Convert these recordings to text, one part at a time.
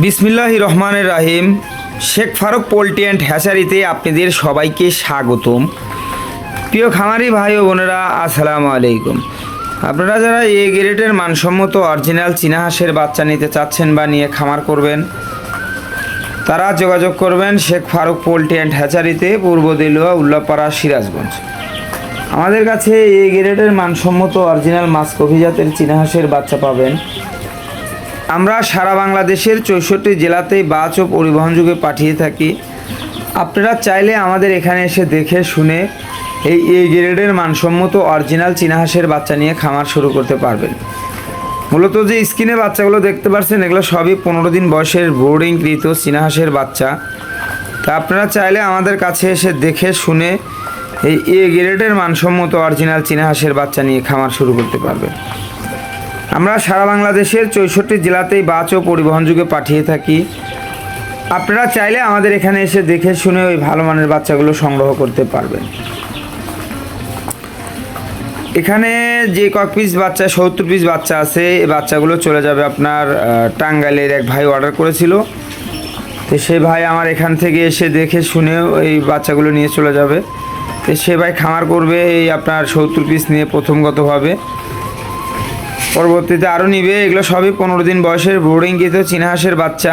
বিসমিল্লাহির রহমানির রাহিম। Sheikh Faruk poultry and হ্যাচারিতে আপনাদের সবাইকে স্বাগতম। প্রিয় খামারি ভাই ও বোনেরা, আসসালামু আলাইকুম। আপনারা যারা এ গ্রেডের মানসম্মত অরিজিনাল চীনা হাঁসের বাচ্চা নিতে চাচ্ছেন বা নিয়ে খামার করবেন, তারা যোগাযোগ করবেন শেখ ফারুক পোল্ট্রি অ্যান্ড হ্যাচারিতে, পূর্ব দেলুয়া, উল্লাপাড়া, সিরাজগঞ্জ। আমাদের কাছে এ গ্রেডের মানসম্মত অরিজিনাল মাস্কভি জাতের চীনা হাঁসের বাচ্চা পাবেন। আমরা সারা বাংলাদেশের 64 জেলাতেই বাস ও পরিবহন যুগে পাঠিয়ে থাকি। আপনারা চাইলে আমাদের এখানে এসে দেখে শুনে এই এ গ্রেডের মানসম্মত অরিজিনাল চীনা হাঁসের বাচ্চা নিয়ে খামার শুরু করতে পারবেন। মূলত যে স্ক্রিনে বাচ্চাগুলো দেখতে পাচ্ছেন, এগুলো সবই 15 দিন বয়সের বোর্ডিংকৃত চীনা হাঁসের বাচ্চা। তা আপনারা চাইলে আমাদের কাছে এসে দেখে শুনে এই এ গ্রেডের মানসম্মত অরিজিনাল চীনা হাঁসের বাচ্চা নিয়ে খামার শুরু করতে পারবেন। আমরা সারা বাংলাদেশের 64 জেলাতেই বাস ও পরিবহন যুগে পাঠিয়ে থাকি। আপনারা চাইলে আমাদের এখানে এসে দেখে শুনে ওই ভালো মানের বাচ্চাগুলো সংগ্রহ করতে পারবেন। এখানে যে কয়েক পিস বাচ্চা, 70 পিস বাচ্চা আছে, এই বাচ্চাগুলো চলে যাবে আপনার টাঙ্গাইলের এক ভাই অর্ডার করেছিল। তো সেই ভাই আমার এখান থেকে এসে দেখে শুনেও এই বাচ্চাগুলো নিয়ে চলে যাবে। তো সে ভাই খামার করবে এই আপনার 70 পিস নিয়ে প্রথমগতভাবে, পরবর্তীতে আরও নিবে। এগুলো সবই 15 দিন বয়সের বোর্ডিংকৃত চীনা হাঁসের বাচ্চা।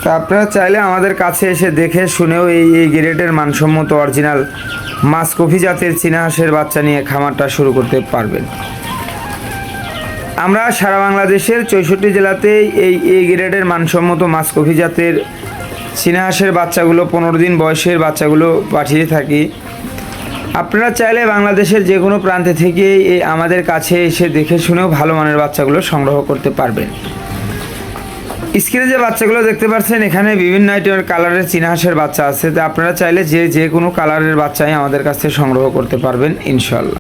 তা আপনারা চাইলে আমাদের কাছে এসে দেখে শুনেও এই গ্রেডের মানসম্মত অরিজিনাল মাস্কভি জাতের চীনা হাঁসের বাচ্চা নিয়ে খামারটা শুরু করতে পারবেন। আমরা সারা বাংলাদেশের 64 জেলাতেই এই গ্রেডের মানসম্মত মাস্কভি জাতের চীনা হাঁসের বাচ্চাগুলো 15 দিন বয়সের বাচ্চাগুলো পাঠিয়ে থাকি। আপনারা চাইলে বাংলাদেশের যে কোনো প্রান্তে থেকে আমাদের কাছে এসে দেখে শুনেও ভালো মানের বাচ্চাগুলো সংগ্রহ করতে পারবেন। স্ক্রিনে যে বাচ্চাগুলো দেখতে পাচ্ছেন, এখানে বিভিন্ন আইটেমের কালারের চীনা হাঁসের বাচ্চা আছে। তো আপনারা চাইলে যে কোনো কালারের বাচ্চাই আমাদের কাছ থেকে সংগ্রহ করতে পারবেন ইনশাল্লাহ।